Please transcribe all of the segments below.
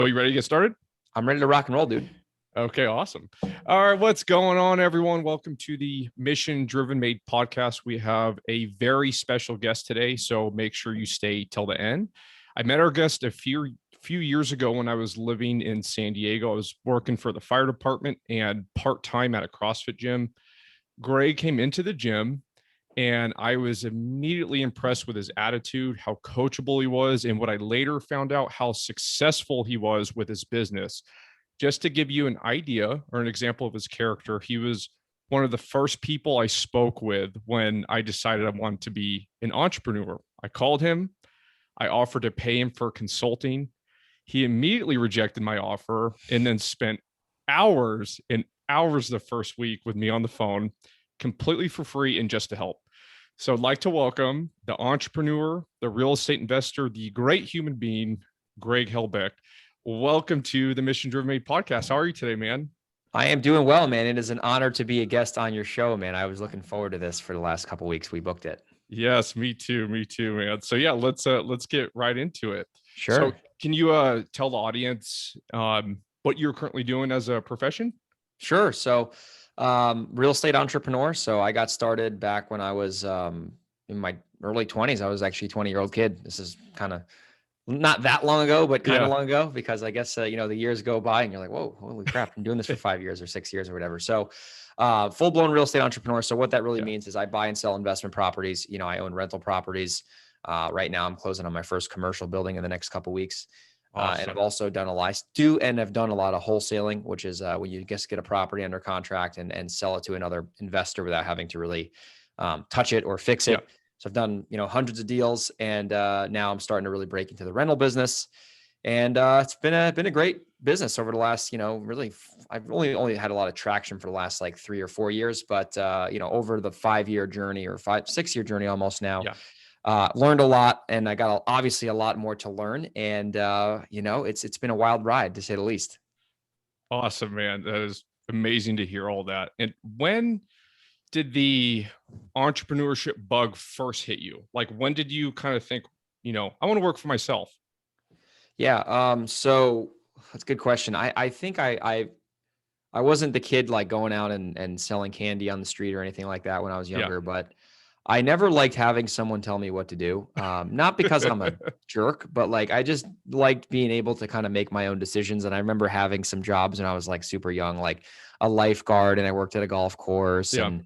Are you ready to get started? I'm ready to rock and roll, dude. Okay, awesome. All right, what's going on, everyone? Welcome to the Mission Driven Made podcast. We have a very special guest today, so make sure you stay till the end. I met our guest a few years ago when I was living in San Diego. I was working for the fire department and part-time at a CrossFit gym. Greg came into the gym and I was immediately impressed with his attitude, how coachable he was, and what I later found out, how successful he was with his business. Just to give you an idea or an example of his character, he was one of the first people I spoke with when I decided I wanted to be an entrepreneur. I called him. I offered to pay him for consulting. He immediately rejected my offer and then spent hours and hours the first week with me on the phone, completely for free and just to help. So I'd like to welcome the entrepreneur, the real estate investor, the great human being, Greg Helbeck. Welcome to the Mission Driven Made podcast. How are you today, man? I am doing well, man. It is an honor to be a guest on your show, man. I was looking forward to this for the last couple of weeks. We booked it. Yes, me too, man. So yeah, let's get right into it. Sure. So can you tell the audience what you're currently doing as a profession? Sure. So real estate entrepreneur. So I got started back when I was in my early 20s. I was actually a 20-year-old kid. This is kind of not that long ago, but kind of long ago, because I guess, the years go by and you're like, whoa, holy crap, I'm doing this for 5 years or 6 years or whatever. So full-blown real estate entrepreneur. So what that really means is I buy and sell investment properties. I own rental properties. Right now I'm closing on my first commercial building in the next couple of weeks. Awesome. And I've also done a lot of wholesaling, which is when you just get a property under contract and sell it to another investor without having to really touch it or fix it. So I've done, hundreds of deals, and now I'm starting to really break into the rental business. And it's been a great business over the last, really, I've only had a lot of traction for the last like 3 or 4 years, but over the 5-year journey or 6-year journey almost now. Learned a lot, and I got obviously a lot more to learn. And, it's been a wild ride, to say the least. Awesome, man. That is amazing to hear all that. And when did the entrepreneurship bug first hit you? Like, when did you kind of think, I want to work for myself? Yeah. So that's a good question. I think I wasn't the kid like going out and selling candy on the street or anything like that when I was younger, but I never liked having someone tell me what to do. Not because I'm a jerk, but like, I just liked being able to kind of make my own decisions. And I remember having some jobs when I was like super young, like a lifeguard, and I worked at a golf course. And,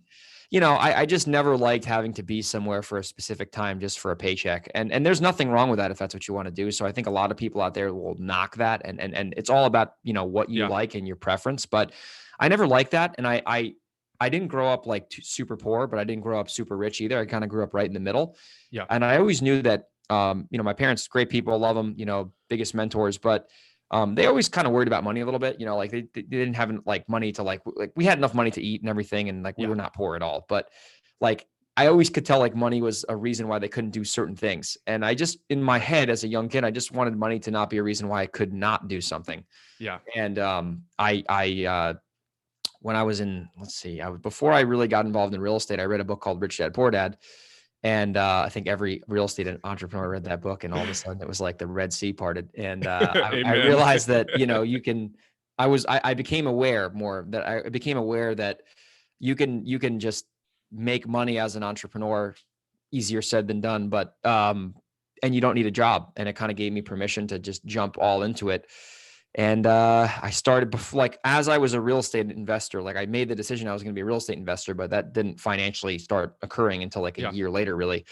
I just never liked having to be somewhere for a specific time just for a paycheck. And there's nothing wrong with that if that's what you want to do. So I think a lot of people out there will knock that. And it's all about, what you like and your preference. But I never liked that. And I didn't grow up like super poor, but I didn't grow up super rich either. I kind of grew up right in the middle. Yeah. And I always knew that, my parents, great people, love them, biggest mentors, but they always kind of worried about money a little bit, like they didn't have like money to like we had enough money to eat and everything. And like, we were not poor at all, but like, I always could tell like money was a reason why they couldn't do certain things. And I just, in my head as a young kid, I just wanted money to not be a reason why I could not do something. Yeah. And when I was in, before I really got involved in real estate, I read a book called Rich Dad, Poor Dad. And I think every real estate entrepreneur read that book, and all of a sudden it was like the Red Sea parted. And I realized that, I became aware that you can just make money as an entrepreneur, easier said than done, but, and you don't need a job. And it kind of gave me permission to just jump all into it. And I started as I was a real estate investor, like I made the decision I was going to be a real estate investor, but that didn't financially start occurring until like a year later, really.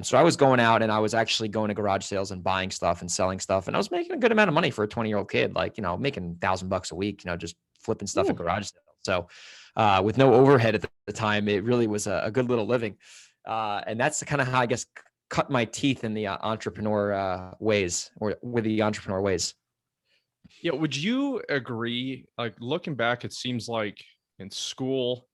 So I was going out and I was actually going to garage sales and buying stuff and selling stuff. And I was making a good amount of money for a 20-year-old kid, like, making $1,000 a week, just flipping stuff at garage sales. So with no overhead at the time, it really was a good little living. And that's kind of how I guess cut my teeth in the entrepreneur ways, or with the entrepreneur ways. Yeah. Would you agree? Like, looking back, it seems like in school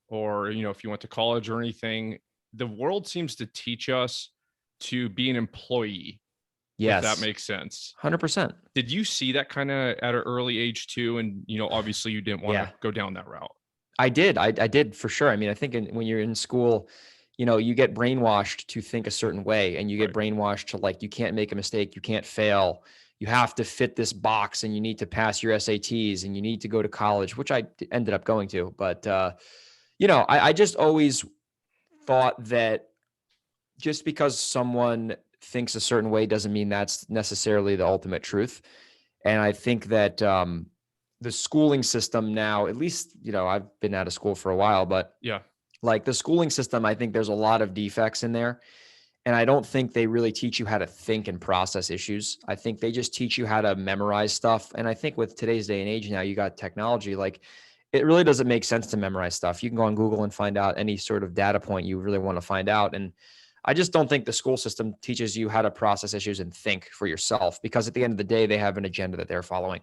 or, if you went to college or anything, the world seems to teach us to be an employee. Yes. If that makes sense. 100%. Did you see that kind of at an early age too? And, obviously you didn't want to go down that route. I did. I did for sure. I mean, I think when you're in school, you get brainwashed to think a certain way, and you get brainwashed to like, you can't make a mistake, you can't fail. you have to fit this box and you need to pass your SATs and you need to go to college, which I ended up going to. But, I just always thought that just because someone thinks a certain way doesn't mean that's necessarily the ultimate truth. And I think that the schooling system now, at least, I've been out of school for a while, but Yeah. like the schooling system, I think there's a lot of defects in there. And I don't think they really teach you how to think and process issues. I think they just teach you how to memorize stuff. And I think with today's day and age now, you got technology, like it really doesn't make sense to memorize stuff. You can go on Google and find out any sort of data point you really want to find out. And I just don't think the school system teaches you how to process issues and think for yourself, because at the end of the day, they have an agenda that they're following.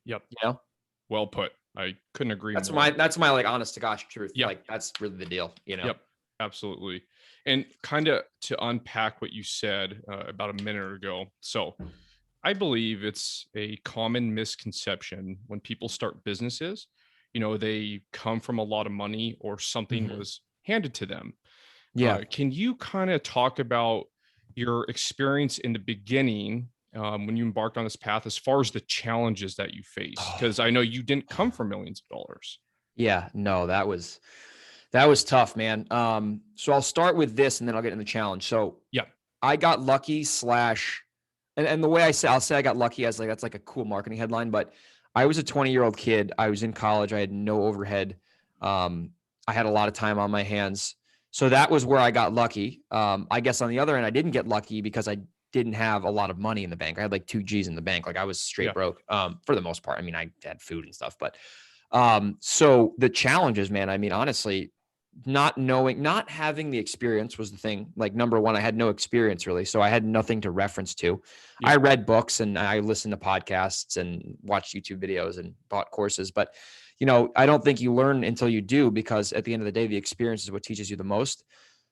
Yep. You know, Well put. I couldn't agree that's more. my like honest to gosh truth. Yeah. Like that's really the deal, Yep. Absolutely. And kind of to unpack what you said about a minute ago. So I believe it's a common misconception when people start businesses, they come from a lot of money or something was handed to them. Yeah. Can you kind of talk about your experience in the beginning when you embarked on this path, as far as the challenges that you faced? Because I know you didn't come from millions of dollars. Yeah, no, that was tough, man. So I'll start with this and then I'll get into the challenge. So Yeah. I got lucky and the way I'll say I got lucky as like, that's like a cool marketing headline, but I was a 20-year-old kid. I was in college. I had no overhead. I had a lot of time on my hands. So that was where I got lucky. I guess on the other end, I didn't get lucky because I didn't have a lot of money in the bank. I had like 2 G's in the bank. Like I was straight broke for the most part. I mean, I had food and stuff, but so the challenges, man, I mean, honestly, not having the experience was the thing. Like number one, I had no experience really. So I had nothing to reference to. Yeah. I read books and I listened to podcasts and watched YouTube videos and bought courses, but I don't think you learn until you do, because at the end of the day, the experience is what teaches you the most.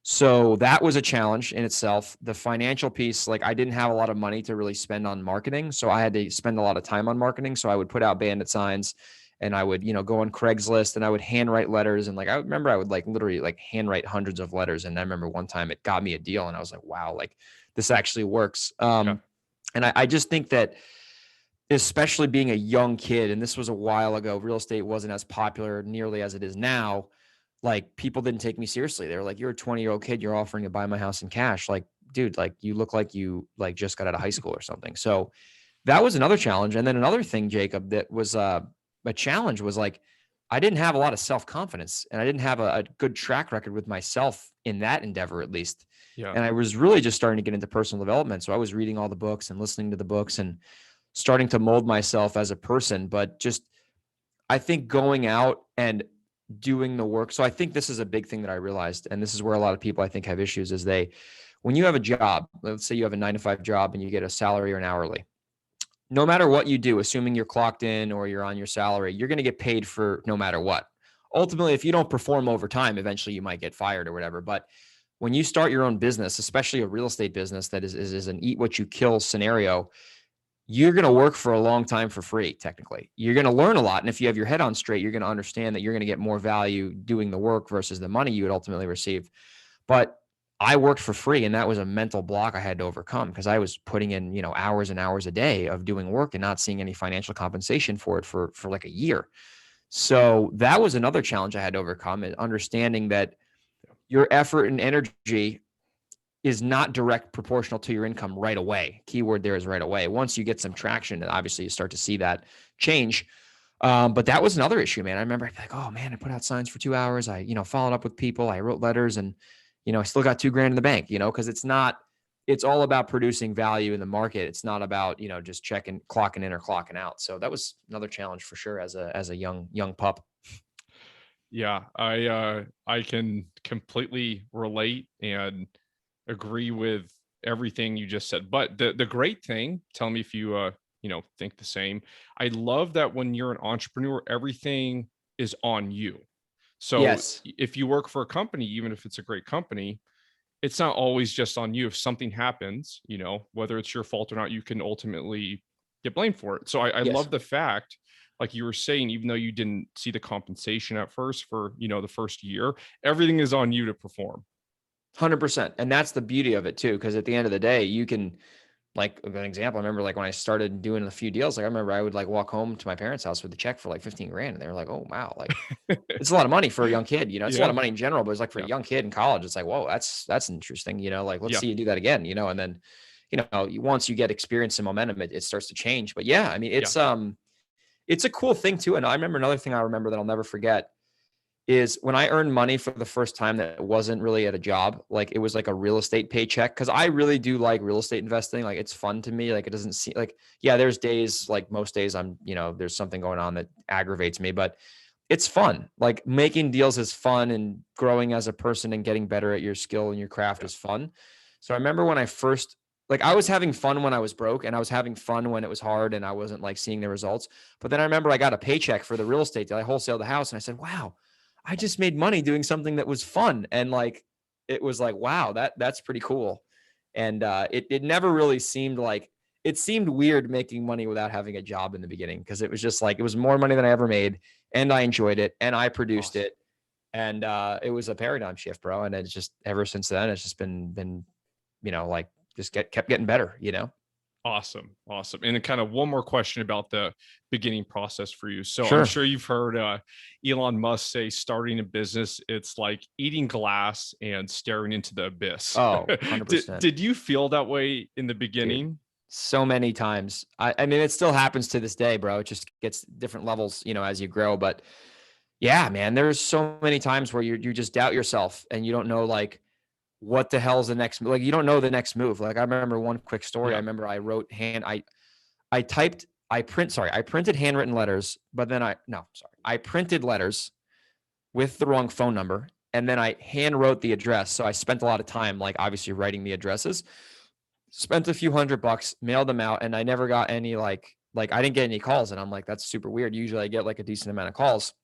So that was a challenge in itself. The financial piece, like I didn't have a lot of money to really spend on marketing. So I had to spend a lot of time on marketing. So I would put out bandit signs and I would, go on Craigslist and I would handwrite letters. And like, I remember I would like literally like handwrite hundreds of letters. And I remember one time it got me a deal and I was like, wow, like this actually works. And I just think that, especially being a young kid, and this was a while ago, real estate wasn't as popular nearly as it is now. Like people didn't take me seriously. They were like, you're a 20-year-old kid. You're offering to buy my house in cash. Like, dude, like you look like you like just got out of high school or something. So that was another challenge. And then another thing, Jacob, that was a challenge was like, I didn't have a lot of self-confidence and I didn't have a good track record with myself in that endeavor, at least. Yeah. And I was really just starting to get into personal development. So I was reading all the books and listening to the books and starting to mold myself as a person. But just, I think going out and doing the work. So I think this is a big thing that I realized, and this is where a lot of people I think have issues, is when you have a job, let's say you have a 9-to-5 job and you get a salary or an hourly, no matter what you do, assuming you're clocked in or you're on your salary, you're going to get paid for no matter what. Ultimately, if you don't perform over time, eventually you might get fired or whatever. But when you start your own business, especially a real estate business that is an eat what you kill scenario, you're going to work for a long time for free. Technically, you're going to learn a lot. And if you have your head on straight, you're going to understand that you're going to get more value doing the work versus the money you would ultimately receive. But I worked for free, and that was a mental block I had to overcome, because I was putting in, hours and hours a day of doing work and not seeing any financial compensation for it for like a year. So that was another challenge I had to overcome, is understanding that your effort and energy is not direct proportional to your income right away. Keyword there is right away. Once you get some traction, and obviously you start to see that change. But that was another issue, man. I remember I'd be like, oh man, I put out signs for 2 hours. I, followed up with people. I wrote letters, and, I still got $2,000 in the bank, because it's all about producing value in the market. It's not about, just clocking in or clocking out. So that was another challenge for sure as a young pup. Yeah, I can completely relate and agree with everything you just said. But the great thing, tell me if you think the same. I love that when you're an entrepreneur, everything is on you. So yes, if you work for a company, even if it's a great company, it's not always just on you. If something happens, whether it's your fault or not, you can ultimately get blamed for it. So I yes. love the fact, like you were saying, even though you didn't see the compensation at first for, the first year, everything is on you to perform. 100%. And that's the beauty of it too. Because at the end of the day, you can like an example, I remember like when I started doing a few deals, like I remember I would like walk home to my parents' house with a check for like 15 grand. And they were like, oh, wow. Like it's a lot of money for a young kid, it's a lot Yeah. of money in general, but it's like for a Yeah. young kid in college, it's like, whoa, that's interesting. Like, let's Yeah. see you do that again, and then, once you get experience and momentum, it starts to change. But yeah, I mean, Yeah. it's a cool thing too. And I remember another thing I remember that I'll never forget is when I earned money for the first time that wasn't really at a job, like it was like a real estate paycheck. Cause I really do like real estate investing. Like it's fun to me. Like it doesn't seem like, yeah, there's days, like most days I'm, there's something going on that aggravates me, but it's fun. Like making deals is fun and growing as a person and getting better at your skill and your craft Yeah. is fun. So I remember when I first, like I was having fun when I was broke and I was having fun when it was hard and I wasn't like seeing the results. But then I remember I got a paycheck for the real estate deal. I wholesaled the house and I said, wow, I just made money doing something that was fun. And like, it was like, wow, that's pretty cool. And it never really seemed like, it seemed weird making money without having a job in the beginning. Cause it was just like, it was more money than I ever made and I enjoyed it and I produced Awesome. it. And it was a paradigm shift, bro. And it's just ever since then, it's just been, like just kept getting better. Awesome. Awesome. And then kind of one more question about the beginning process for you. So I'm Sure. sure you've heard Elon Musk say starting a business, it's like eating glass and staring into the abyss. Oh, did, 100%. did you feel that way in the Dude. beginning? So many times. I mean, it still happens to this day, bro. It just gets different levels, as you grow. But yeah, man, there's so many times where you just doubt yourself and you don't know like what the hell's the next move. Like you don't know the next move. Like I remember one quick story. I Yeah. remember I wrote I printed handwritten letters, but then I printed letters with the wrong phone number. And then I hand wrote the address. So I spent a lot of time, like obviously writing the addresses, spent a few $100, mailed them out. And I never got any like I didn't get any calls. And I'm like, that's super weird. Usually I get like a decent amount of calls.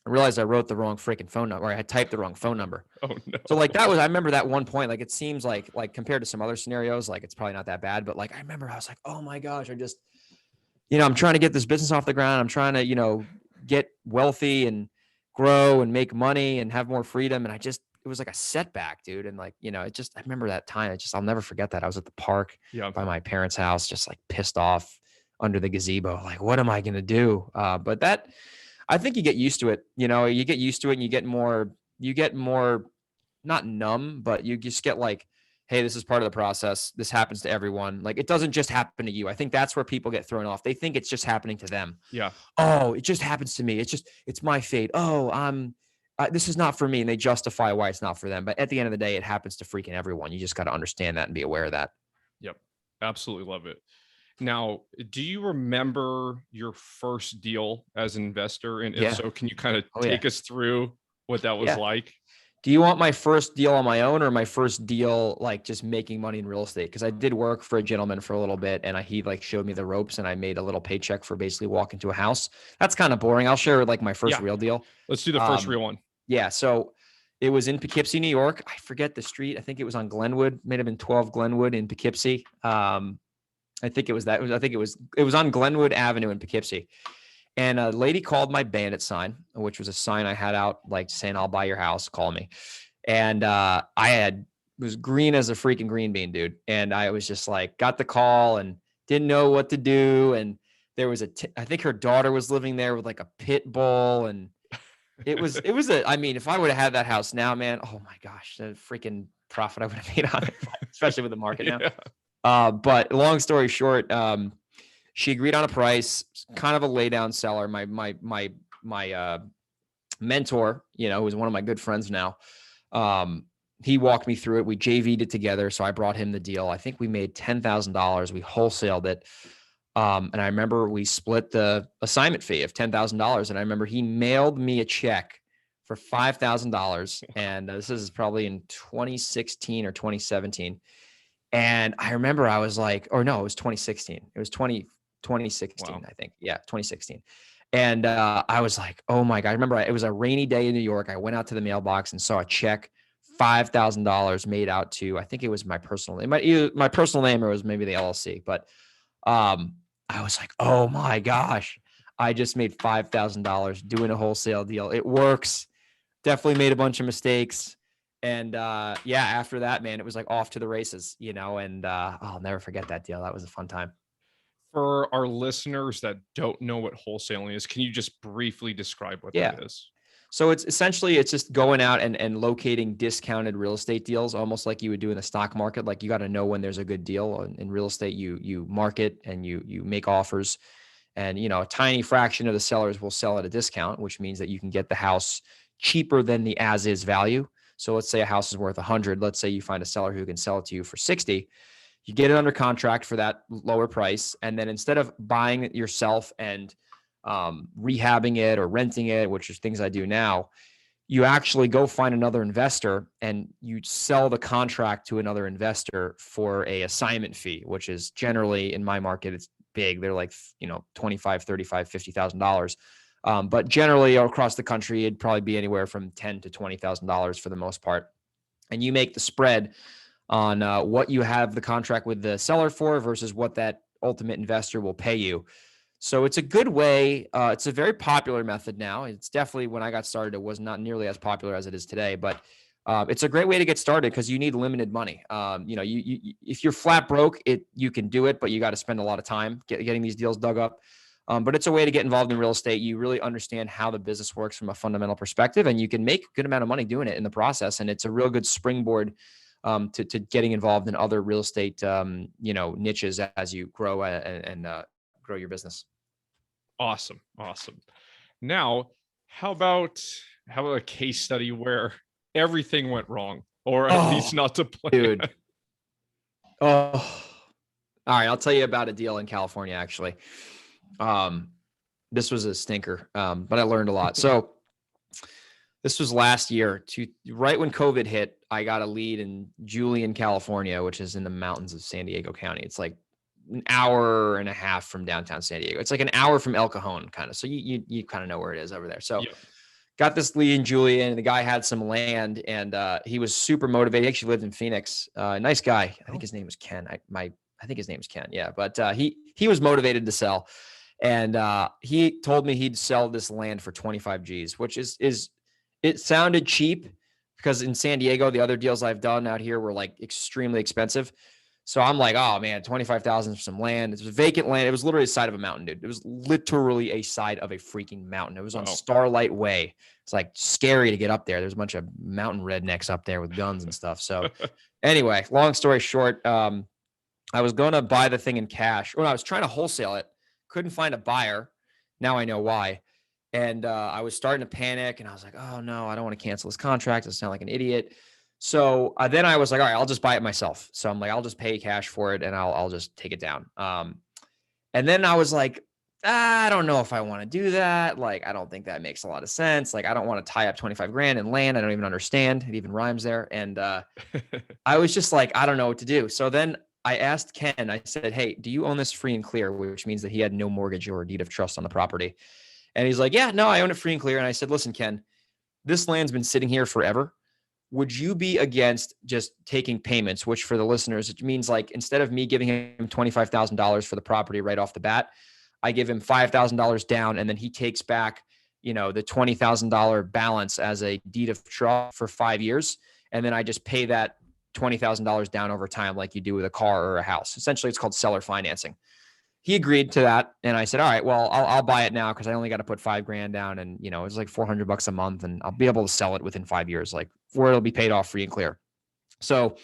I realized I wrote the wrong freaking phone number, or I had typed the wrong phone number. Oh So like no. that was, I remember that one point, like it seems like compared to some other scenarios, like it's probably not that bad, but like I remember I was like, oh my gosh, I'm trying to get this business off the ground. I'm trying to, get wealthy and grow and make money and have more freedom. And it was like a setback, dude. And like, I remember that time. I'll never forget that. I was at the park Yeah. by my parents' house, just like pissed off under the gazebo. Like, what am I going to do? But I think you get used to it. You get used to it and you get more, not numb, but you just get like, hey, this is part of the process. This happens to everyone. Like it doesn't just happen to you. I think that's where people get thrown off. They think it's just happening to them. Yeah. Oh, it just happens to me. It's my fate. Oh, this is not for me. And they justify why it's not for them. But at the end of the day, it happens to freaking everyone. You just got to understand that and be aware of that. Yep. Absolutely love it. Now, do you remember your first deal as an investor? And if Yeah. so, can you kind of Oh yeah. take us through what that was Yeah. like? Do you want my first deal on my own or my first deal, like just making money in real estate? Cause I did work for a gentleman for a little bit and he like showed me the ropes and I made a little paycheck for basically walking to a house. That's kind of boring. I'll share like my first Yeah. real deal. Let's do the first real one. Yeah. So it was in Poughkeepsie, New York. I forget the street. I think it was on Glenwood, may have been 12 Glenwood in Poughkeepsie. I think it was that. I think it was on Glenwood Avenue in Poughkeepsie. And a lady called my bandit sign, which was a sign I had out like saying, I'll buy your house, call me. And was green as a freaking green bean, dude. And I was just like, got the call and didn't know what to do. And there was I think her daughter was living there with like a pit bull. And I mean, if I would have had that house now, man, oh my gosh, the freaking profit I would have made on it, especially with the market now. Yeah. But long story short, she agreed on a price, kind of a lay down seller. My mentor, who's one of my good friends now. He walked me through it. We JV'd it together. So I brought him the deal. I think we made $10,000. We wholesaled it. And I remember we split the assignment fee of $10,000. And I remember he mailed me a check for $5,000. And this is probably in 2016 or 2017. And I remember I was like, or no, it was 2016. It was 2016, wow. I think. Yeah, 2016. And I was like, oh my God. I remember it was a rainy day in New York. I went out to the mailbox and saw a check, $5,000 made out to, I think it was my personal name, either my personal name or it was maybe the LLC. But I was like, oh my gosh, I just made $5,000 doing a wholesale deal. It works. Definitely made a bunch of mistakes. And yeah, after that, man, it was like off to the races, and I'll never forget that deal. That was a fun time. For our listeners that don't know what wholesaling is, can you just briefly describe what Yeah. that is? So it's just going out and locating discounted real estate deals, almost like you would do in the stock market. Like, you got to know when there's a good deal in real estate. You market and you make offers, and a tiny fraction of the sellers will sell at a discount, which means that you can get the house cheaper than the as is value. So let's say a house is worth 100. Let's say you find a seller who can sell it to you for 60. You get it under contract for that lower price, and then instead of buying it yourself and rehabbing it or renting it, which is things I do now, you actually go find another investor and you sell the contract to another investor for a assignment fee, which is generally, in my market, it's big. They're like, $25, $35, $50,000. But generally across the country, it'd probably be anywhere from $10,000 to $20,000 for the most part. And you make the spread on what you have the contract with the seller for versus what that ultimate investor will pay you. So it's a good way. It's a very popular method now. It's definitely, when I got started, it was not nearly as popular as it is today, but it's a great way to get started because you need limited money. If you're flat broke, you can do it, but you got to spend a lot of time getting these deals dug up. But it's a way to get involved in real estate. You really understand how the business works from a fundamental perspective, and you can make a good amount of money doing it in the process. And it's a real good springboard to getting involved in other real estate, niches as you grow and grow your business. Awesome. Now, how about a case study where everything went wrong, or at least not to plan? Dude. Oh, all right. I'll tell you about a deal in California, actually. This was a stinker, but I learned a lot. So this was last year, right when COVID hit. I got a lead in Julian, California, which is in the mountains of San Diego County. It's like an hour and a half from downtown San Diego. It's like an hour from El Cajon, kind of. So you kind of know where it is over there. So got this lead in Julian, and the guy had some land, and he was super motivated. He actually lived in Phoenix. Nice guy. I think his name was Ken. I think his name is Ken. Yeah, but he was motivated to sell, and he told me he'd sell this land for 25 G's, which is it sounded cheap because in San Diego, the other deals I've done out here were like extremely expensive. So I'm like, oh man, 25,000 for some land. It was vacant land. It was literally the side of a mountain, dude. It was literally a side of a freaking mountain. It was on Starlight Way. It's like scary to get up there. There's a bunch of mountain rednecks up there with guns and stuff. So anyway, long story short, I was going to buy the thing in cash. Or I was trying to wholesale it. Couldn't find a buyer. Now I know why. And I was starting to panic, and I was like, oh no, I don't want to cancel this contract. I sound like an idiot. So then I was like, all right, I'll just buy it myself. So I'm like, I'll just pay cash for it, and I'll just take it down. And then I was like, I don't know if I want to do that. Like, I don't think that makes a lot of sense. Like, I don't want to tie up 25 grand in land I don't even understand. It even rhymes there. And I was just like, I don't know what to do. So then I asked Ken, I said, hey, do you own this free and clear? Which means that he had no mortgage or deed of trust on the property. And he's like, yeah, no, I own it free and clear. And I said, listen, Ken, this land's been sitting here forever. Would you be against just taking payments, which for the listeners, it means like instead of me giving him $25,000 for the property right off the bat, I give him $5,000 down, and then he takes back, the $20,000 balance as a deed of trust for 5 years. And then I just pay that $20,000 down over time like you do with a car or a house. Essentially, it's called seller financing. He agreed to that. And I said, all right, well, I'll buy it now because I only got to put $5 grand down, and, it's like $400 a month, and I'll be able to sell it within 5 years, like where it'll be paid off free and clear. So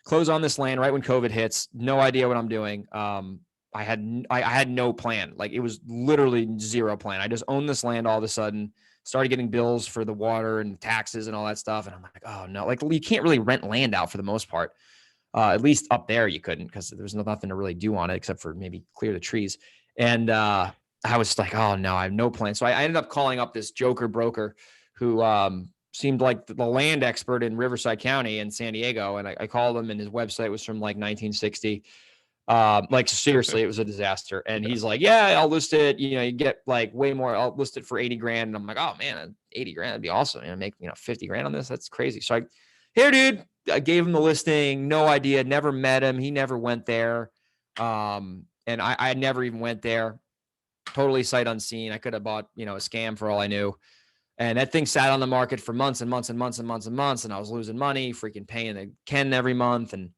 close on this land right when COVID hits. No idea what I'm doing. I had no plan. Like, it was literally zero plan. I just owned this land all of a sudden, started getting bills for the water and taxes and all that stuff. And I'm like, oh no, like you can't really rent land out for the most part. At least up there you couldn't, because there's nothing to really do on it except for maybe clear the trees. And I was like, oh no, I have no plan. So I ended up calling up this joker broker who seemed like the land expert in Riverside County in San Diego. And I called him, and his website was from like 1960. Like seriously, it was a disaster. And he's like, yeah, I'll list it. You get like way more. I'll list it for 80 grand. And I'm like, oh man, 80 grand, that'd be awesome. Make 50 grand on this. That's crazy. So here, dude, I gave him the listing. No idea. Never met him. He never went there. And I never even went there. Totally sight unseen. I could have bought, a scam for all I knew. And that thing sat on the market for months and months and months and months and months. And I was losing money, freaking paying the Ken every month. And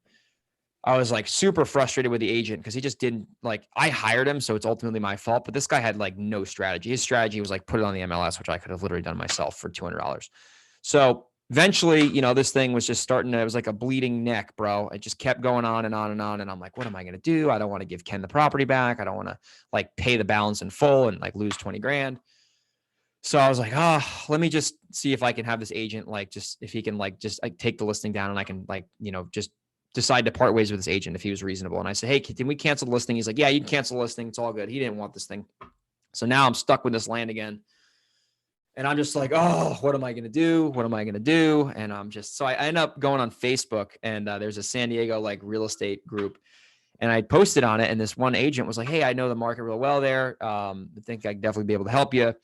I was like super frustrated with the agent because he just didn't like, I hired him. So it's ultimately my fault. But this guy had like no strategy. His strategy was like, put it on the MLS, which I could have literally done myself for $200. So eventually, this thing was just starting to, it was like a bleeding neck, bro. It just kept going on and on and on. And I'm like, what am I going to do? I don't want to give Ken the property back. I don't want to like pay the balance in full and like lose 20 grand. So I was like, let me just see if I can have this agent, like, just if he can like, just like take the listing down and I can like, just decide to part ways with this agent if he was reasonable. And I said, hey, can we cancel the listing? He's like, yeah, you can cancel the listing. It's all good. He didn't want this thing. So now I'm stuck with this land again. And I'm just like, what am I going to do? What am I going to do? And so I end up going on Facebook, and there's a San Diego like real estate group, and I posted on it. And this one agent was like, hey, I know the market real well there. I think I could definitely be able to help you.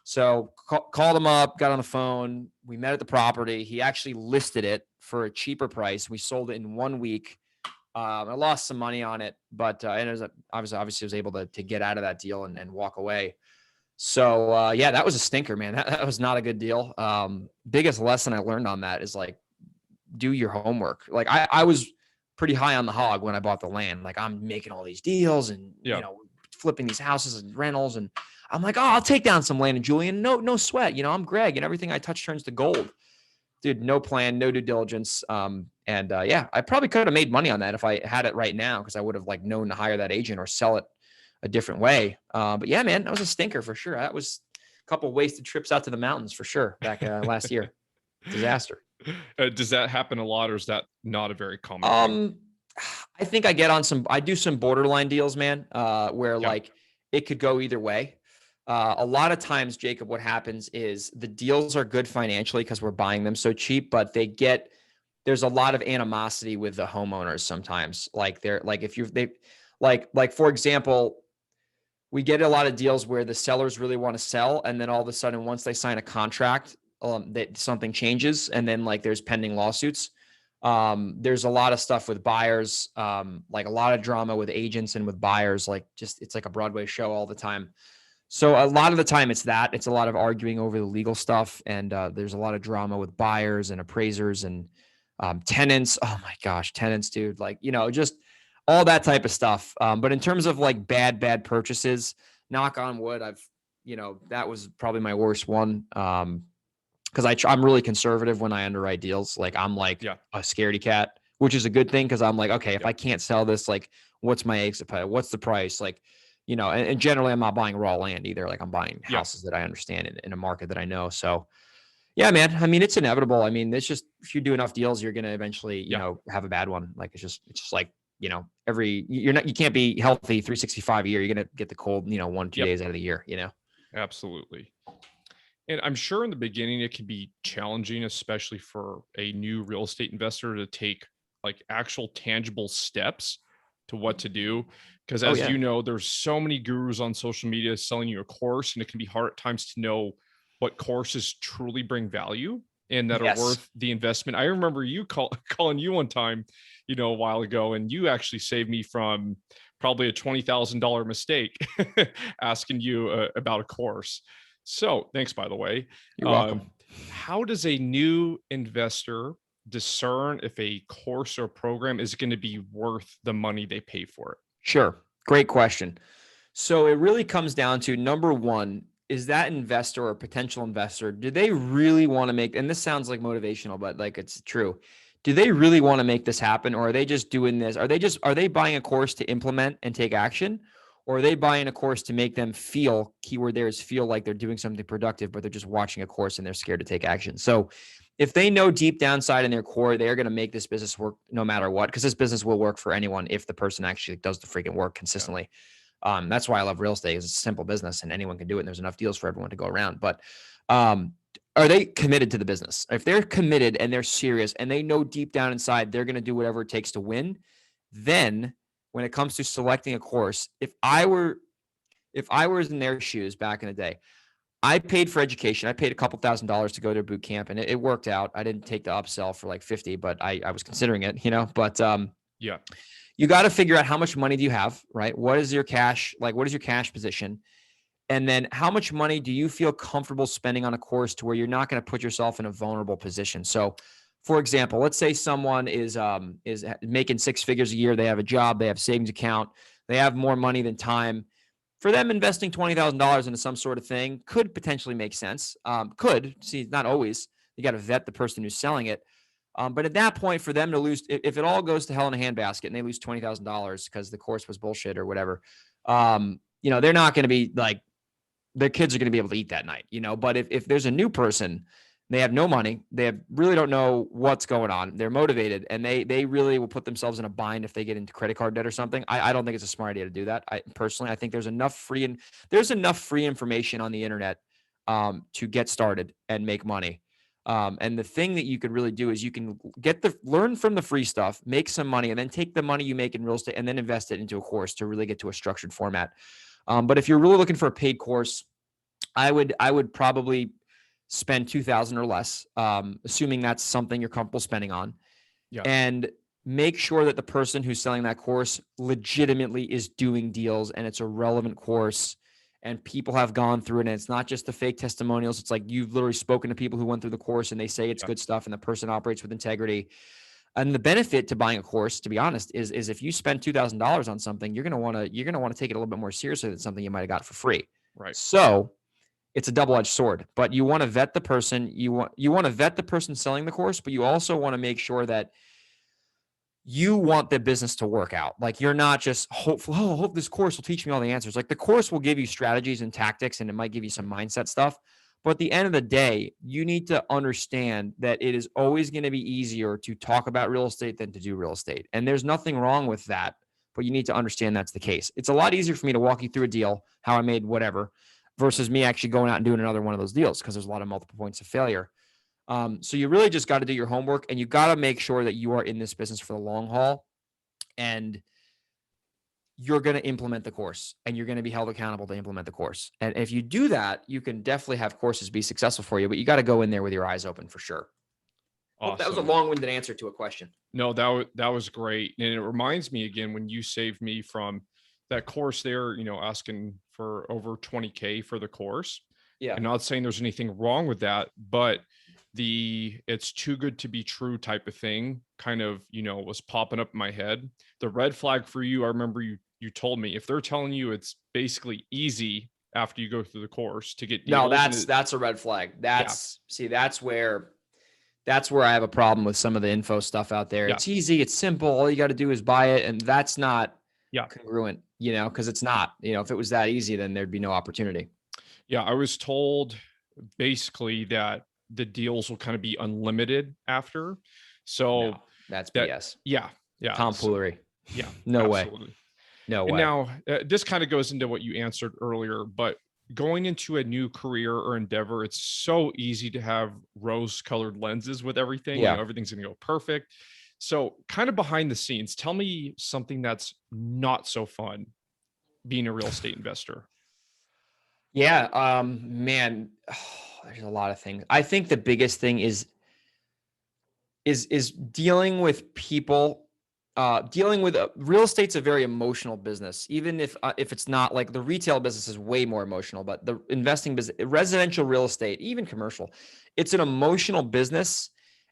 So called him up, got on the phone. We met at the property. He actually listed it for a cheaper price. We sold it in 1 week. I lost some money on it, but and it was obviously was able to get out of that deal and walk away. So yeah, that was a stinker, man. That was not a good deal. Biggest lesson I learned on that is like, do your homework. Like I was pretty high on the hog when I bought the land. Like I'm making all these deals and flipping these houses and rentals, and I'm like, I'll take down some land in Julian. No sweat. I'm Greg, and everything I touch turns to gold. Dude, no plan, no due diligence. Yeah, I probably could have made money on that if I had it right now, because I would have like known to hire that agent or sell it a different way. But yeah, man, that was a stinker for sure. That was a couple of wasted trips out to the mountains for sure back last year. Disaster. Does that happen a lot, or is that not a very common thing? I think I do some borderline deals, man, where like it could go either way. A lot of times, Jacob, what happens is the deals are good financially because we're buying them so cheap, but there's a lot of animosity with the homeowners sometimes. Like for example, we get a lot of deals where the sellers really want to sell, and then all of a sudden, once they sign a contract, that something changes, and then like there's pending lawsuits. There's a lot of stuff with buyers, like a lot of drama with agents and with buyers. Like it's like a Broadway show all the time. So a lot of the time it's a lot of arguing over the legal stuff, and there's a lot of drama with buyers and appraisers and tenants. Oh my gosh, tenants, dude! Like just all that type of stuff. But in terms of like bad purchases, knock on wood, that was probably my worst one. Because I'm really conservative when I underwrite deals. Like I'm like a scaredy cat, which is a good thing, because I'm like, okay, if I can't sell this, like what's my exit price? What's the price? Like, and generally I'm not buying raw land either. Like I'm buying houses that I understand in a market that I know. So yeah, man. I mean, it's inevitable. I mean, it's just, if you do enough deals, you're going to eventually, have a bad one. Like it's just like, you can't be healthy 365 a year. You're going to get the cold, 1-2 days out of the year, Absolutely. And I'm sure in the beginning it can be challenging, especially for a new real estate investor, to take like actual tangible steps to what to do. Because as you know, there's so many gurus on social media selling you a course, and it can be hard at times to know what courses truly bring value and that are worth the investment. I remember you calling you one time, a while ago, and you actually saved me from probably a $20,000 mistake asking you about a course. So thanks, by the way. You're welcome. How does a new investor discern if a course or program is going to be worth the money they pay for it? Sure. Great question. So it really comes down to, number one, is that investor or potential investor, do they really want to make, and this sounds like motivational, but like it's true. Do they really want to make this happen? Or are they just doing this? Are they buying a course to implement and take action? Or are they buying a course to make them feel, keyword there is feel, like they're doing something productive, but they're just watching a course and they're scared to take action? So if they know deep downside in their core, they're going to make this business work no matter what, because this business will work for anyone if the person actually does the freaking work consistently. That's why I love real estate. It's a simple business and anyone can do it, and there's enough deals for everyone to go around. But are they committed to the business? If they're committed and they're serious and they know deep down inside they're going to do whatever it takes to win, then when it comes to selecting a course, if I was in their shoes back in the day, I paid for education. I paid a couple $1,000s to go to a boot camp, and it worked out. I didn't take the upsell for like 50, but I was considering it, but you got to figure out how much money do you have, right? What is your cash? Like, what is your cash position? And then how much money do you feel comfortable spending on a course to where you're not going to put yourself in a vulnerable position? So for example, let's say someone is making six figures a year. They have a job, they have a savings account, they have more money than time. For them, investing $20,000 into some sort of thing could potentially make sense. Could, see, not always. You got to vet the person who's selling it. But at that point, for them to lose, if it all goes to hell in a handbasket and they lose $20,000 because the course was bullshit or whatever, they're not going to be like, their kids are going to be able to eat that night, But if there's a new person, they have no money, really don't know what's going on, they're motivated, and they really will put themselves in a bind if they get into credit card debt or something. I don't think it's a smart idea to do that. I think there's enough free information on the internet to get started and make money. And the thing that you could really do is you can learn from the free stuff, make some money, and then take the money you make in real estate and then invest it into a course to really get to a structured format. But if you're really looking for a paid course, I would probably spend $2,000 or less, assuming that's something you're comfortable spending on. Yeah. And make sure that the person who's selling that course legitimately is doing deals and it's a relevant course and people have gone through it. And it's not just the fake testimonials. It's like you've literally spoken to people who went through the course and they say it's good stuff and the person operates with integrity. And the benefit to buying a course, to be honest, is if you spend $2,000 on something, you're gonna want to take it a little bit more seriously than something you might have got for free. Right. So it's a double-edged sword, but you want to vet the person. You want to vet the person selling the course, but you also want to make sure that you want the business to work out. Like you're not just hopeful, I hope this course will teach me all the answers. Like the course will give you strategies and tactics, and it might give you some mindset stuff. But at the end of the day, you need to understand that it is always going to be easier to talk about real estate than to do real estate. And there's nothing wrong with that, but you need to understand that's the case. It's a lot easier for me to walk you through a deal, how I made whatever, versus me actually going out and doing another one of those deals because there's a lot of multiple points of failure. So you really just got to do your homework and you got to make sure that you are in this business for the long haul and you're going to implement the course and you're going to be held accountable to implement the course. And if you do that, you can definitely have courses be successful for you, but you got to go in there with your eyes open for sure. Awesome. That was a long-winded answer to a question. No, that was great. And it reminds me again, when you saved me from that course there, asking for over 20K for the course. Yeah. I'm not saying there's anything wrong with that, but it's too good to be true type of thing kind of, was popping up in my head. The red flag for you, I remember you told me, if they're telling you it's basically easy after you go through the course to get deals. No, that's a red flag. That's where I have a problem with some of the info stuff out there. Yeah. It's easy. It's simple. All you got to do is buy it. And that's not congruent, because it's not, if it was that easy, then there'd be no opportunity. Yeah. I was told basically that the deals will kind of be unlimited after. So that's BS. Yeah. Yeah. Tomfoolery. Yeah. No absolutely. way. No way. And now this kind of goes into what you answered earlier, but going into a new career or endeavor, it's so easy to have rose-colored lenses with everything. Yeah. Everything's going to go perfect. So kind of behind the scenes, tell me something that's not so fun being a real estate investor. Yeah. Man, there's a lot of things. I think the biggest thing is dealing with people. Dealing with real estate's a very emotional business, even if it's not, like the retail business is way more emotional, but the investing business, residential real estate, even commercial, it's an emotional business,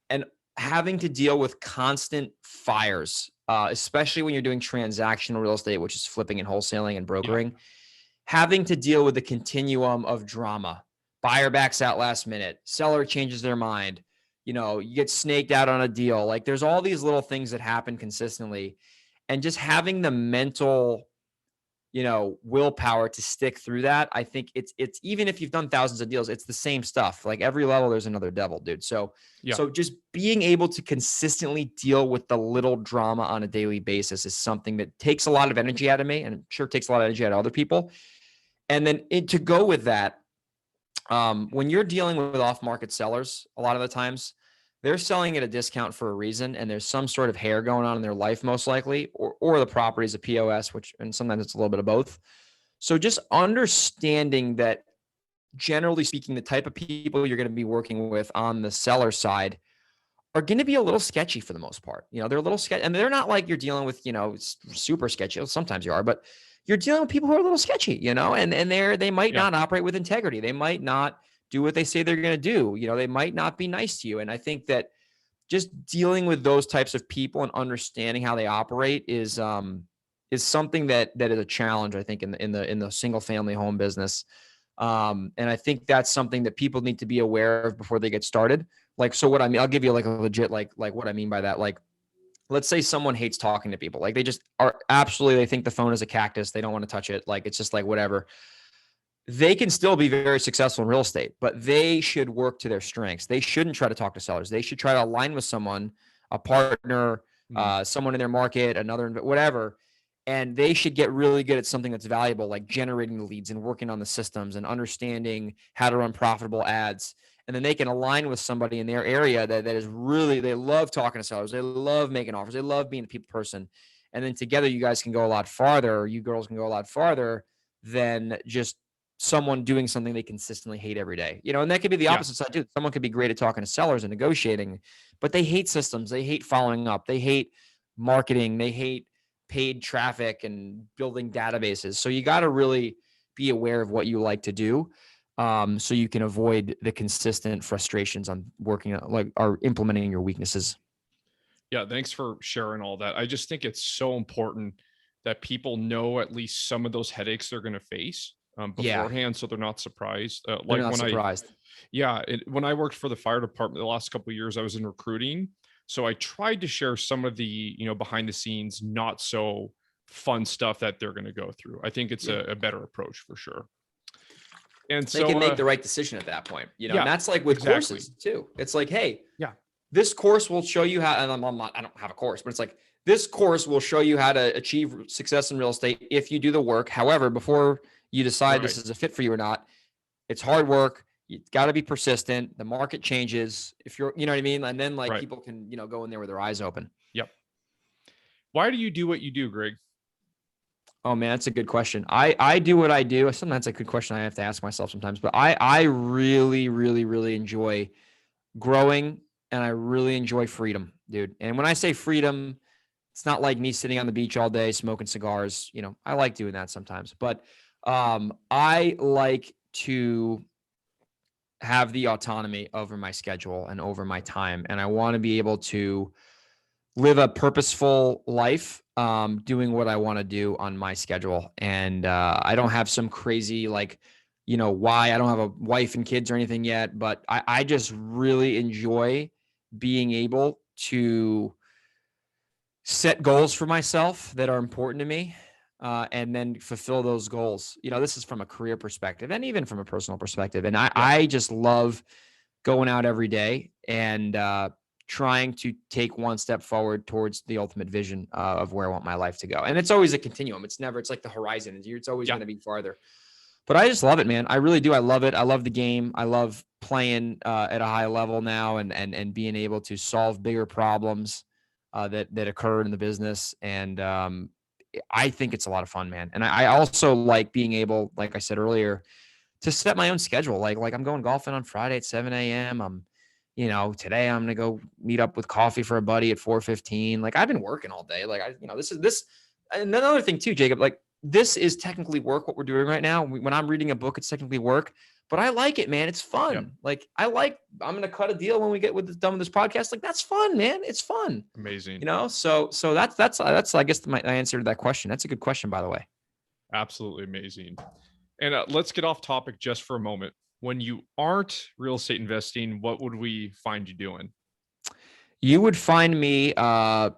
and having to deal with constant fires, especially when you're doing transactional real estate, which is flipping and wholesaling and brokering, having to deal with the continuum of drama. Buyer backs out last minute, seller changes their mind. You get snaked out on a deal. Like there's all these little things that happen consistently, and just having the mental, willpower to stick through that. I think it's even if you've done thousands of deals, it's the same stuff. Like every level, there's another devil, dude. So just being able to consistently deal with the little drama on a daily basis is something that takes a lot of energy out of me, and I'm sure it takes a lot of energy out of other people. And then to go with that, when you're dealing with off-market sellers, a lot of the times they're selling at a discount for a reason, and there's some sort of hair going on in their life, most likely, or the property is a POS, and sometimes it's a little bit of both. So just understanding that, generally speaking, the type of people you're going to be working with on the seller side are going to be a little sketchy for the most part. They're a little sketchy, and they're not like you're dealing with, super sketchy. Sometimes you are, but you're dealing with people who are a little sketchy, and they might Yeah. not operate with integrity. They might not do what they say they're going to do. They might not be nice to you. And I think that just dealing with those types of people and understanding how they operate is something that is a challenge, I think, in the single family home business. And I think that's something that people need to be aware of before they get started. Like, so what I mean, I'll give you like a legit, like what I mean by that. Like, let's say someone hates talking to people. Like, they just are they think the phone is a cactus. They don't want to touch it. Like, it's just like whatever. They can still be very successful in real estate, but they should work to their strengths. They shouldn't try to talk to sellers. They should try to align with someone, a partner, someone in their market, another, whatever. And they should get really good at something that's valuable, like generating the leads and working on the systems and understanding how to run profitable ads. And then they can align with somebody in their area that is really, they love talking to sellers. They love making offers. They love being a people person. And then together you guys can go a lot farther, or you girls can go a lot farther than just someone doing something they consistently hate every day. And that could be the opposite side too. Someone could be great at talking to sellers and negotiating, but they hate systems. They hate following up. They hate marketing. They hate paid traffic and building databases. So you got to really be aware of what you like to do, so you can avoid the consistent frustrations on working or implementing your weaknesses. Yeah. Thanks for sharing all that. I just think it's so important that people know at least some of those headaches they're going to face beforehand, so they're not surprised. They're not surprised. When I worked for the fire department the last couple of years, I was in recruiting. So I tried to share some of the, behind the scenes, not so fun stuff that they're going to go through. I think it's a better approach for sure. And they can make the right decision at that point, and that's like with courses too. It's like, hey, this course will show you how, and I don't have a course, but it's like, this course will show you how to achieve success in real estate if you do the work. However, before you decide this is a fit for you or not, it's hard work. You got to be persistent. The market changes. If you're, you know what I mean? And then people can, go in there with their eyes open. Yep. Why do you do what you do, Greg? Oh man, that's a good question. I do what I do. Sometimes it's a good question I have to ask myself sometimes, but I really, really, really enjoy growing, and I really enjoy freedom, dude. And when I say freedom, it's not like me sitting on the beach all day smoking cigars. I like doing that sometimes, but I like to have the autonomy over my schedule and over my time. And I want to be able to live a purposeful life, doing what I want to do on my schedule. And I don't have some crazy, why I don't have a wife and kids or anything yet, but I just really enjoy being able to set goals for myself that are important to me, and then fulfill those goals. This is from a career perspective and even from a personal perspective. And I just love going out every day and trying to take one step forward towards the ultimate vision of where I want my life to go. And it's always a continuum. It's like the horizon. It's always going to be farther. But I just love it, man. I really do. I love it. I love the game. I love playing at a high level now and being able to solve bigger problems that occur in the business. And I think it's a lot of fun, man. And I also like being able, like I said earlier, to set my own schedule. Like I'm going golfing on Friday at 7 a.m. I'm, today I'm going to go meet up with coffee for a buddy at 4:15. Like, I've been working all day. Like, this. And another thing too, Jacob, like, this is technically work, what we're doing right now. When I'm reading a book, it's technically work, but I like it, man. It's fun. Yep. Like, I'm going to cut a deal when we get done with this podcast. Like, that's fun, man. It's fun. Amazing. So that's, I guess my answer to that question. That's a good question, by the way. Absolutely amazing. And let's get off topic just for a moment. When you aren't real estate investing, what would we find you doing? You would find me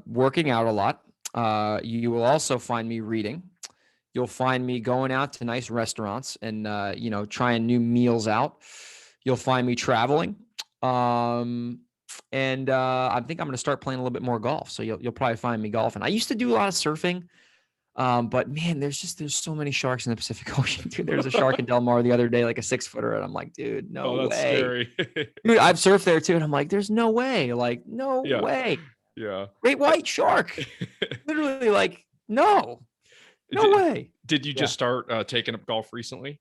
working out a lot. You will also find me reading. You'll find me going out to nice restaurants and, trying new meals out. You'll find me traveling. And I think I'm going to start playing a little bit more golf. So you'll probably find me golfing. I used to do a lot of surfing. But man, there's so many sharks in the Pacific Ocean. Dude, there's a shark in Del Mar the other day, like a 6-footer. And I'm like, dude, no that's way. Scary. Dude, I've surfed there too. And I'm like, there's no way. Like, no way. Yeah. Great white shark. Literally, like, no way. Did you just start taking up golf recently?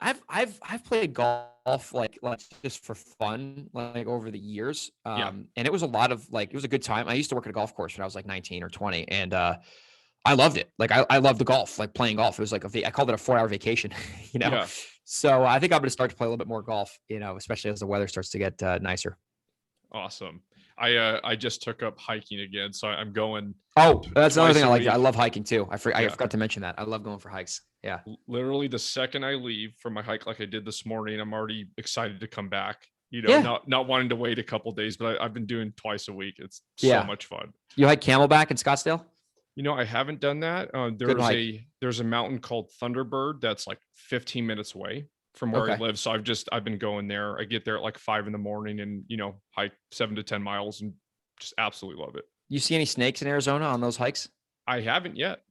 I've played golf like just for fun, like over the years. And it was a lot of it was a good time. I used to work at a golf course when I was like 19 or 20. And I loved it. Like I loved the golf, like playing golf. It was like I called it a 4-hour vacation, you know? Yeah. So I think I'm going to start to play a little bit more golf, especially as the weather starts to get nicer. Awesome. I just took up hiking again, so I'm going. Oh, that's another twice thing I a like. I week. love hiking too. I Yeah. forgot to mention that. I love going for hikes. Yeah. Literally the second I leave for my hike, like I did this morning, I'm already excited to come back. Yeah. Not wanting to wait a couple days, but I've been doing twice a week. It's so Yeah. much fun. You hike Camelback in Scottsdale? I haven't done that. Good hike. There's a mountain called Thunderbird that's like 15 minutes away from where I Okay. live. So I've been going there. I get there at like 5 in the morning and hike 7 to 10 miles and just absolutely love it. You see any snakes in Arizona on those hikes? I haven't yet.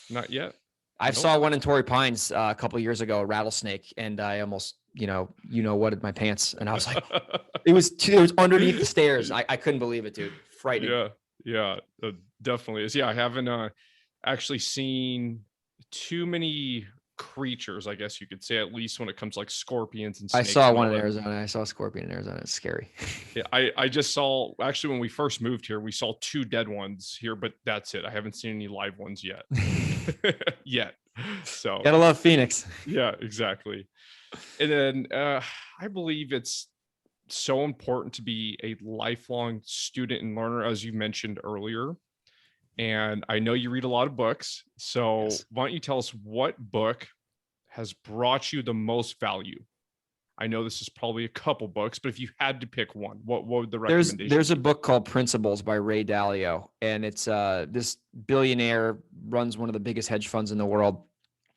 Not yet. I saw one in Torrey Pines a couple of years ago, a rattlesnake, and I almost, what my pants, and I was like, it was underneath the stairs. I couldn't believe it, dude. Frightening. Yeah, definitely is. Yeah, I haven't actually seen too many creatures, I guess you could say, at least when it comes to like scorpions and snakes. I saw one in Arizona. I saw a scorpion in Arizona. It's scary. Yeah, I just saw, actually, when we first moved here, we saw 2 dead ones here, but that's it. I haven't seen any live ones yet. So gotta love Phoenix. Yeah, exactly. And then I believe it's so important to be a lifelong student and learner, as you mentioned earlier. And I know you read a lot of books. So Yes. Why don't you tell us what book has brought you the most value? I know this is probably a couple books, but if you had to pick one, what would the recommendation There's a be? book called Principles by Ray Dalio, and it's this billionaire runs one of the biggest hedge funds in the world.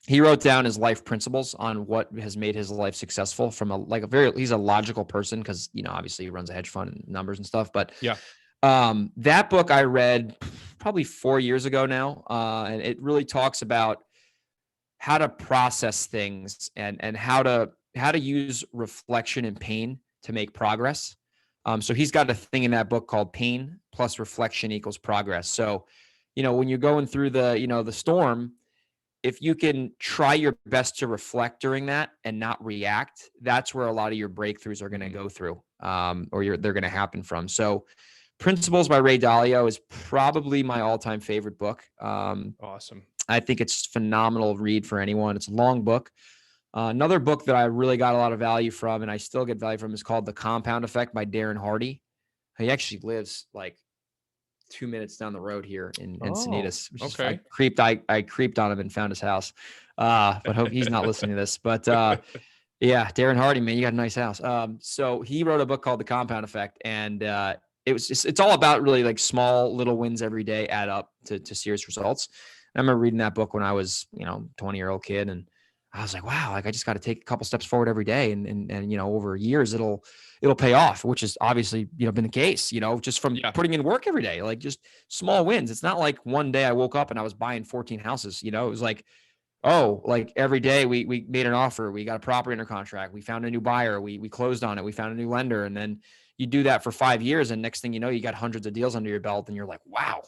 He wrote down his life principles on what has made his life successful from he's a logical person because, obviously he runs a hedge fund and numbers and stuff. But Yeah. That book I read probably 4 years ago now. And it really talks about how to process things and how to use reflection and pain to make progress. So he's got a thing in that book called pain plus reflection equals progress. So, when you're going through the storm, if you can try your best to reflect during that and not react, that's where a lot of your breakthroughs are going to go through, they're going to happen from. So Principles by Ray Dalio is probably my all-time favorite book. Awesome. I think it's a phenomenal read for anyone. It's a long book. Another book that I really got a lot of value from, and I still get value from, is called The Compound Effect by Darren Hardy. He actually lives like 2 minutes down the road here in Encinitas. Okay. I creeped on him and found his house. But hope he's not listening to this. But yeah, Darren Hardy, man, you got a nice house. So he wrote a book called The Compound Effect, and it's all about really like small little wins every day add up to serious results. And I remember reading that book when I was, 20-year-old kid, and I was like, wow, like I just got to take a couple steps forward every day. And over years, it'll pay off, which is obviously, been the case, just from putting in work every day, like just small wins. It's not like one day I woke up and I was buying 14 houses, it was like, oh, like every day we made an offer, we got a property under contract, we found a new buyer, we closed on it, we found a new lender. And then you do that for 5 years. And next thing you know, you got hundreds of deals under your belt and you're like, wow,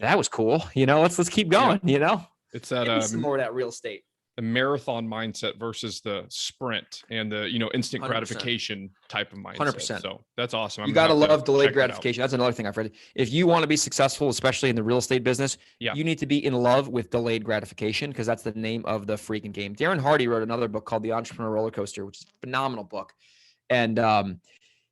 that was cool. Let's keep going, It's that, some more of that real estate. The marathon mindset versus the sprint and the, instant 100%. Gratification type of mindset. 100%. So that's awesome. You got to love delayed gratification. That's another thing I've read. If you want to be successful, especially in the real estate business, you need to be in love with delayed gratification, because that's the name of the freaking game. Darren Hardy wrote another book called The Entrepreneur Roller Coaster, which is a phenomenal book. And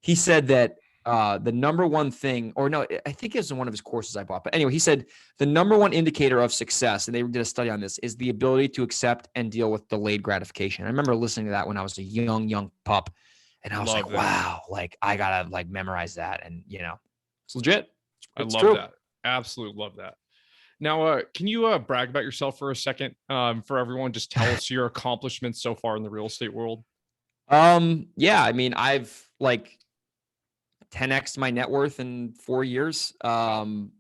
he said that the number one thing, or no, I think it was in one of his courses I bought. But anyway, he said the number one indicator of success, and they did a study on this, is the ability to accept and deal with delayed gratification. I remember listening to that when I was a young pup, and I was like, wow, like I gotta like memorize that, and it's legit. It's true. That. Absolutely love that. Now, can you brag about yourself for a second, for everyone? Just tell us your accomplishments so far in the real estate world. Yeah, I mean, I've like 10x my net worth in 4 years. And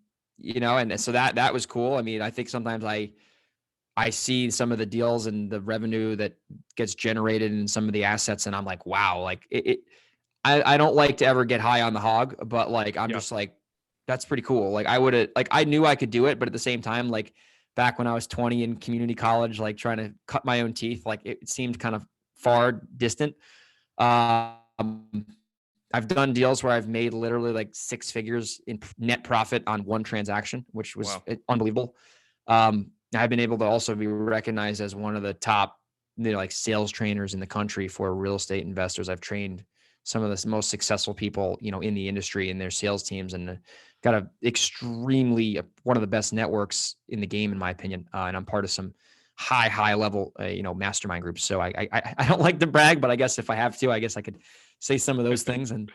so that was cool. I mean, I think sometimes I see some of the deals and the revenue that gets generated in some of the assets, and I'm like, wow, like I don't like to ever get high on the hog, but like, I'm just like, that's pretty cool. Like I knew I could do it, but at the same time, like back when I was 20 in community college, like trying to cut my own teeth, like it seemed kind of far distant. I've done deals where I've made literally like 6 figures in net profit on one transaction, which was unbelievable. I've been able to also be recognized as one of the top, like sales trainers in the country for real estate investors. I've trained some of the most successful people, in the industry and their sales teams, and got one of the best networks in the game, in my opinion. And I'm part of some high level, mastermind groups. So I don't like to brag, but I guess if I have to, I guess I could say some of those things. And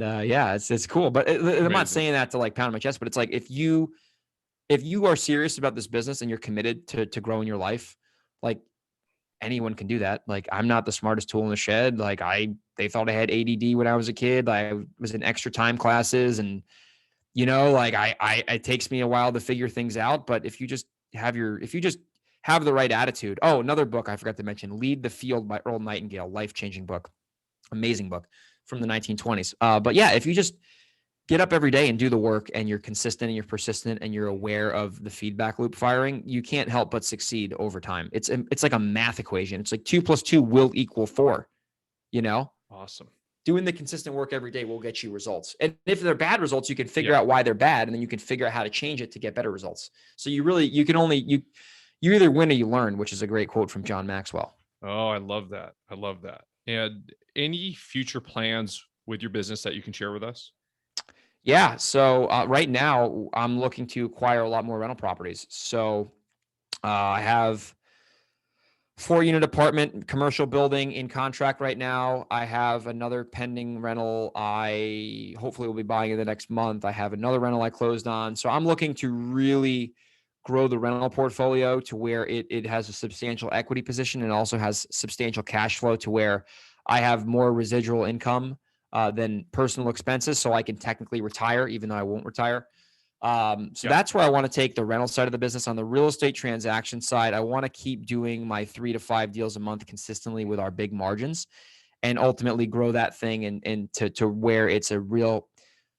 yeah, it's cool. But I'm not saying that to like pound my chest, but it's like, if you are serious about this business and you're committed to growing your life, like, anyone can do that. Like, I'm not the smartest tool in the shed. Like, they thought I had ADD when I was a kid. I was in extra time classes, and it takes me a while to figure things out. But if you just have the right attitude. Oh, another book I forgot to mention, Lead the Field by Earl Nightingale, life-changing book, amazing book from the 1920s. But yeah, if you just get up every day and do the work, and you're consistent and you're persistent and you're aware of the feedback loop firing, you can't help but succeed over time. It's like a math equation. It's like 2 + 2 will equal 4, Awesome. Doing the consistent work every day will get you results. And if they're bad results, you can figure out why they're bad, and then you can figure out how to change it to get better results. So you either win or you learn, which is a great quote from John Maxwell. Oh, I love that. And any future plans with your business that you can share with us? Yeah. So right now I'm looking to acquire a lot more rental properties. So I have 4-unit apartment commercial building in contract right now. I have another pending rental I hopefully will be buying in the next month. I have another rental I closed on. So I'm looking to really grow the rental portfolio to where it has a substantial equity position and also has substantial cash flow, to where I have more residual income than personal expenses. So I can technically retire, even though I won't retire. That's where I want to take the rental side of the business. On the real estate transaction side, I want to keep doing my 3 to 5 deals a month consistently with our big margins, and ultimately grow that thing and to where it's a real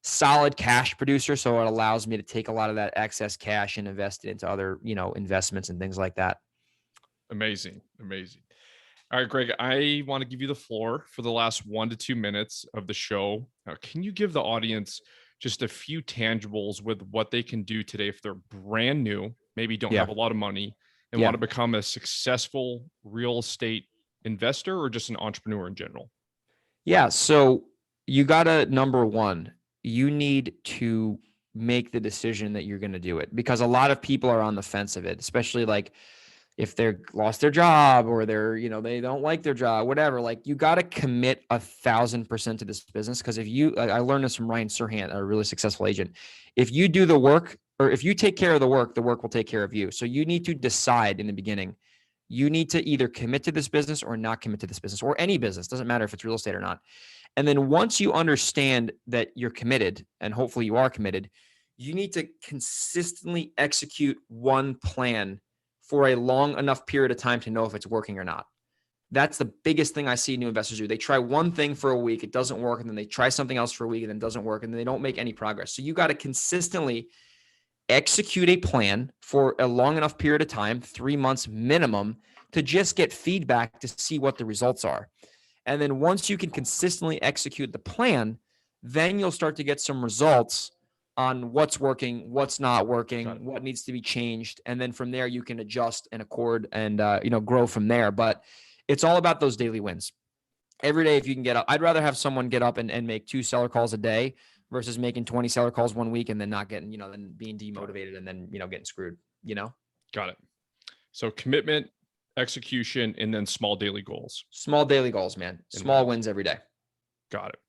solid cash producer. So it allows me to take a lot of that excess cash and invest it into other, investments and things like that. Amazing. All right, Greg, I want to give you the floor for the last 1 to 2 minutes of the show. Can you give the audience just a few tangibles with what they can do today if they're brand new, maybe don't have a lot of money, and want to become a successful real estate investor or just an entrepreneur in general? Yeah. So you gotta, number one, you need to make the decision that you're going to do it, because a lot of people are on the fence of it, especially like if they're lost their job, or they're, they don't like their job, whatever. Like, you got to commit 1,000% to this business. Cause I learned this from Ryan Serhant, a really successful agent. If you do the work, or if you take care of the work will take care of you. So you need to decide in the beginning, you need to either commit to this business or not commit to this business, or any business. Doesn't matter if it's real estate or not. And then once you understand that you're committed, and hopefully you are committed, you need to consistently execute one plan for a long enough period of time to know if it's working or not. That's the biggest thing I see new investors do. They try one thing for a week, it doesn't work, and then they try something else for a week, and then it doesn't work, and then they don't make any progress. So you got to consistently execute a plan for a long enough period of time, 3 months minimum, to just get feedback to see what the results are. And then once you can consistently execute the plan, then you'll start to get some results on what's working, what's not working, what needs to be changed. And then from there, you can adjust and accord and, grow from there. But it's all about those daily wins. Every day, if you can get up, I'd rather have someone get up and make 2 seller calls a day versus making 20 seller calls one week and then not getting, then being demotivated and then, getting screwed, Got it. So commitment, execution, and then small daily goals. Small daily goals, man. Small wins every day. Got it.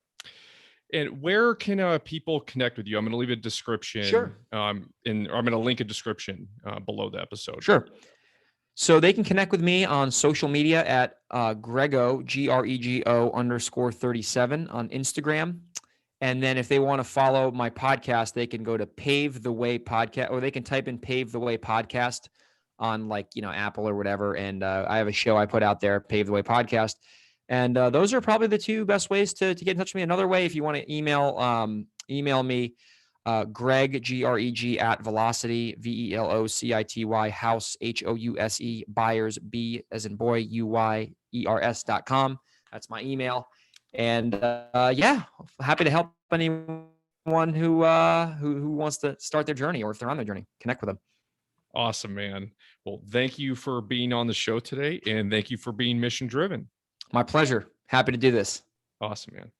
And where can people connect with you? I'm going to leave a description. Sure. I'm going to link a description below the episode. Sure. So they can connect with me on social media at Grego, GREGO _37 on Instagram. And then if they want to follow my podcast, they can go to Pave the Way Podcast, or they can type in Pave the Way Podcast on Apple or whatever. And I have a show I put out there, Pave the Way Podcast. And those are probably the 2 best ways to get in touch with me. Another way, if you want to email me, Greg, GREG at Velocity, VELOCITY, house, HOUSE, buyers, B as in boy, UYERS.com. That's my email. And happy to help anyone who wants to start their journey, or if they're on their journey, connect with them. Awesome, man. Well, thank you for being on the show today, and thank you for being mission driven. My pleasure. Happy to do this. Awesome, man.